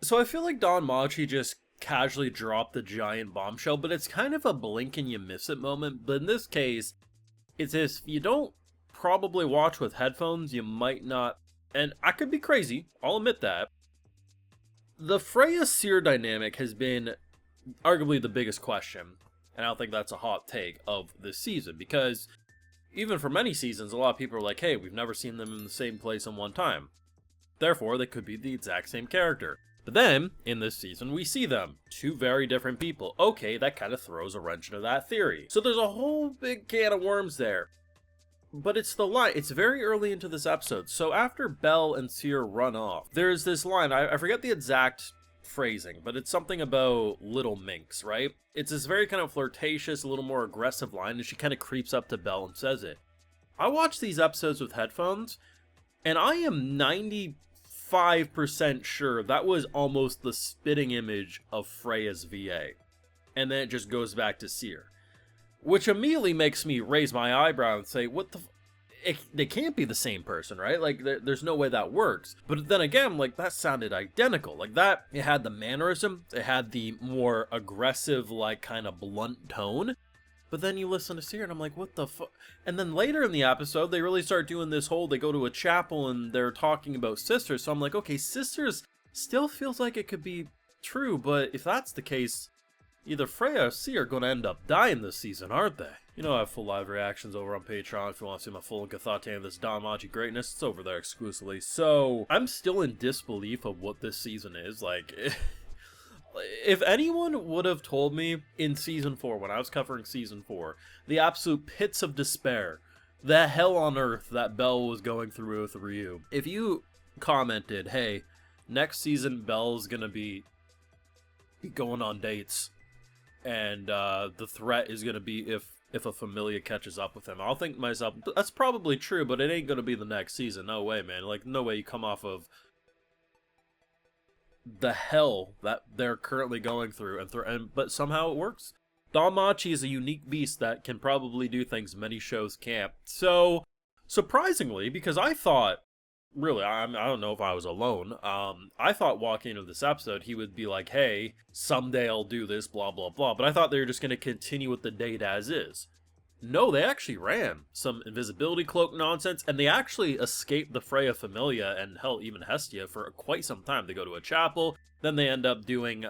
So I feel like DanMachi just casually dropped the giant bombshell, but it's kind of a blink and you miss it moment. But in this case, it's if you don't probably watch with headphones, you might not. And I could be crazy, I'll admit that. The Freya Seer dynamic has been arguably the biggest question, and I don't think that's a hot take of this season, because even for many seasons, a lot of people are like, hey, we've never seen them in the same place in one time. Therefore, they could be the exact same character. But then, in this season, we see them. Two very different people. Okay, that kind of throws a wrench into that theory. So there's a whole big can of worms there. But it's the line. It's very early into this episode. So after Belle and Seer run off, there's this line. I forget the exact phrasing, but it's something about little minx, right? It's this very kind of flirtatious, a little more aggressive line, and she kind of creeps up to Belle and says it. I watch these episodes with headphones, and I am 95% sure that was almost the spitting image of Freya's VA. And then it just goes back to Seer. Which immediately makes me raise my eyebrow and say, what the they can't be the same person, right? Like, there's no way that works. But then again, like, that sounded identical. Like, that, it had the mannerism, it had the more aggressive, like, kind of blunt tone. But then you listen to Seer, and I'm like, what the fuck? And then later in the episode, they really start doing this whole, they go to a chapel, and they're talking about sisters. So I'm like, okay, sisters still feels like it could be true, but if that's the case, either Freya or Seer are going to end up dying this season, aren't they? You know, I have full live reactions over on Patreon if you want to see my full Gathate of this DanMachi greatness. It's over there exclusively. So, I'm still in disbelief of what this season is. Like, if anyone would have told me in Season 4, when I was covering Season 4, the absolute pits of despair, the hell on earth that Belle was going through with Ryu, if you commented, hey, next season Belle's going to be going on dates, and the threat is going to be if a familia catches up with him, I'll think to myself, that's probably true, but it ain't going to be the next season. No way, man. Like, no way you come off of the hell that they're currently going through, but somehow it works. DanMachi is a unique beast that can probably do things many shows can't. So, surprisingly, because I thought, really, I don't know if I was alone. I thought walking into this episode, he would be like, hey, someday I'll do this, blah, blah, blah. But I thought they were just going to continue with the date as is. No, they actually ran some invisibility cloak nonsense, and they actually escaped the Freya Familia, and hell, even Hestia, for quite some time. They go to a chapel, then they end up doing,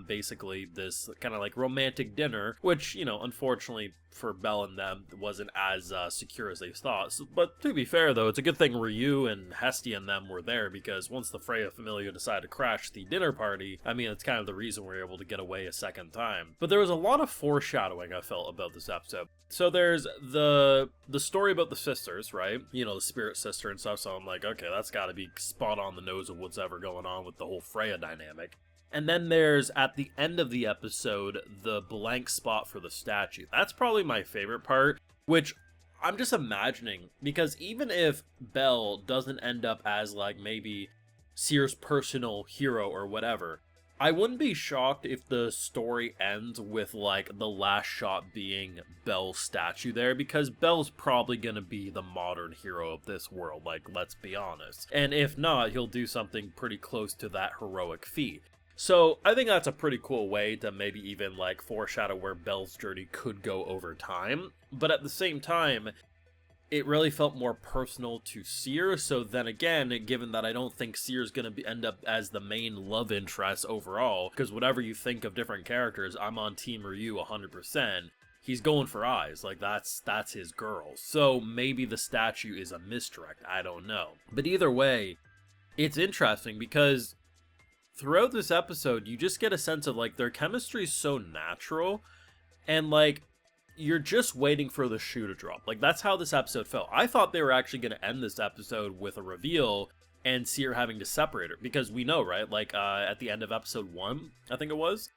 basically this kind of like romantic dinner, which, you know, unfortunately for Belle and them, wasn't as secure as they thought. So, but to be fair, though, it's a good thing Ryu and Hestia and them were there, because once the Freya Familia decided to crash the dinner party, I mean, it's kind of the reason we were able to get away a second time. But there was a lot of foreshadowing, I felt, about this episode. So there's the story about the sisters, right? You know, the spirit sister and stuff, so I'm like, okay, that's gotta be spot on the nose of what's ever going on with the whole Freya dynamic. And then there's, at the end of the episode, the blank spot for the statue. That's probably my favorite part, which I'm just imagining, because even if Belle doesn't end up as, like, maybe Seer's personal hero or whatever, I wouldn't be shocked if the story ends with, like, the last shot being Belle's statue there, because Belle's probably gonna be the modern hero of this world, like, let's be honest. And if not, he'll do something pretty close to that heroic feat. So, I think that's a pretty cool way to maybe even, like, foreshadow where Belle's journey could go over time. But at the same time, it really felt more personal to Seer, so then again, given that I don't think Seer's gonna end up as the main love interest overall, because whatever you think of different characters, I'm on Team Ryu 100%, he's going for eyes, like that's his girl. So maybe the statue is a misdirect, I don't know. But either way, it's interesting because throughout this episode, you just get a sense of, like, their chemistry is so natural, and, like, you're just waiting for the shoe to drop. Like, that's how this episode felt. I thought they were actually going to end this episode with a reveal and Seer having to separate her, because we know, right, like, at the end of episode 1, I think it was,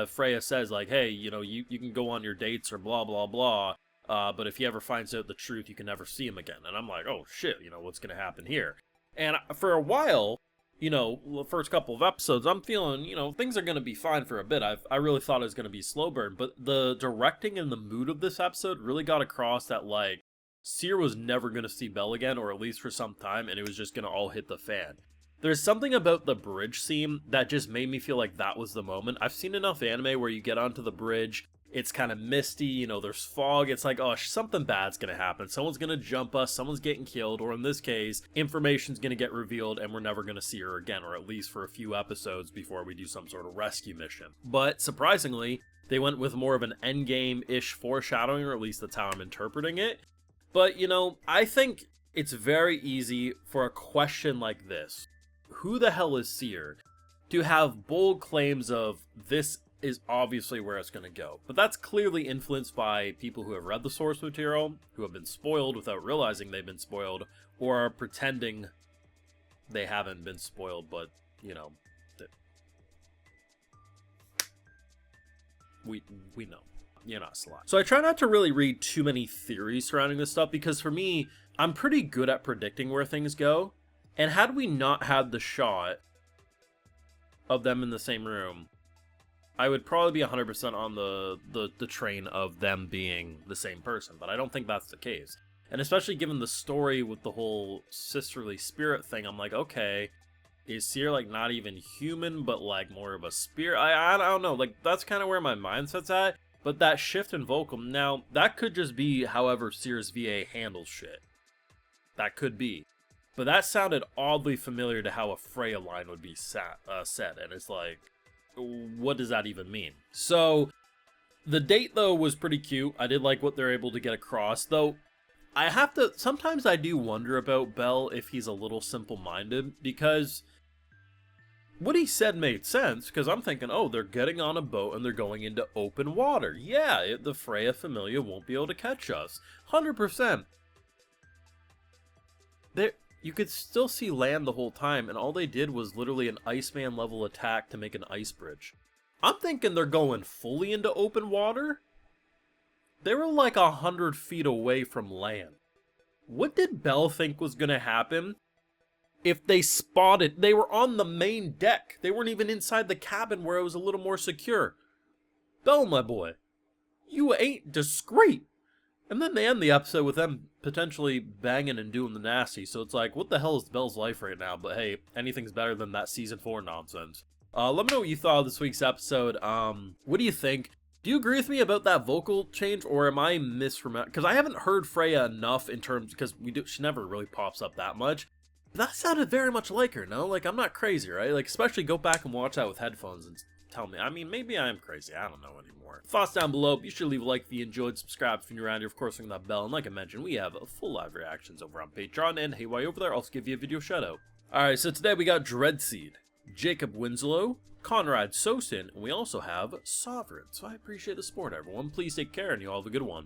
Freya says, like, hey, you know, you can go on your dates or blah, blah, blah, but if he ever finds out the truth, you can never see him again. And I'm like, oh, shit, you know, what's going to happen here? And for a while, you know, the first couple of episodes, I'm feeling, you know, things are going to be fine for a bit. I really thought it was going to be slow burn, but the directing and the mood of this episode really got across that, like, Seer was never going to see Belle again, or at least for some time, and it was just going to all hit the fan. there's something about the bridge scene that just made me feel like that was the moment. I've seen enough anime where you get onto the bridge, it's kind of misty, you know, there's fog, it's like, oh, something bad's gonna happen. Someone's gonna jump us, someone's getting killed, or in this case, information's gonna get revealed and we're never gonna see her again, or at least for a few episodes before we do some sort of rescue mission. But surprisingly, they went with more of an endgame-ish foreshadowing, or at least that's how I'm interpreting it. But, you know, I think it's very easy for a question like this, who the hell is Seer, to have bold claims of this is obviously where it's going to go. But that's clearly influenced by people who have read the source material, who have been spoiled without realizing they've been spoiled, or are pretending they haven't been spoiled, but, you know, we know. You're not sly. So I try not to really read too many theories surrounding this stuff, because for me, I'm pretty good at predicting where things go. And had we not had the shot of them in the same room, I would probably be 100% on the train of them being the same person, but I don't think that's the case. And especially given the story with the whole sisterly spirit thing, I'm like, okay, is Seer like not even human, but like more of a spirit? I don't know, like that's kind of where my mindset's at. But that shift in vocal, now that could just be however Seer's VA handles shit. That could be. But that sounded oddly familiar to how a Freya line would be said, and it's like, what does that even mean? So, the date, though, was pretty cute. I did like what they're able to get across, though I have to, sometimes I do wonder about Bell if he's a little simple-minded, because what he said made sense, because I'm thinking, oh, they're getting on a boat and they're going into open water. Yeah, the Freya Familia won't be able to catch us. 100%. You could still see land the whole time, and all they did was literally an Iceman level attack to make an ice bridge. I'm thinking they're going fully into open water. They were like 100 feet away from land. What did Bell think was going to happen if they spotted? They were on the main deck. They weren't even inside the cabin where it was a little more secure. Bell, my boy, you ain't discreet. And then they end the episode with them potentially banging and doing the nasty, so it's like, what the hell is Bell's life right now? But hey, anything's better than that Season 4 nonsense. Let me know what you thought of this week's episode. What do you think? Do you agree with me about that vocal change, or am I misremembering? Because I haven't heard Freya enough in terms, because she never really pops up that much. But that sounded very much like her, no? Like, I'm not crazy, right? Like, especially go back and watch that with headphones and tell me. I mean, maybe I am crazy. I don't know anymore. Thoughts down below. Be sure to leave a like if you enjoyed. Subscribe if you're around here. Of course, ring that bell. And like I mentioned, we have full live reactions over on Patreon. And hey, while you're over there, I'll also give you a video shout out. Alright, so today we got Dreadseed, Jacob Winslow, Conrad Sosin, and we also have Sovereign. So I appreciate the support, everyone. Please take care, and you all have a good one.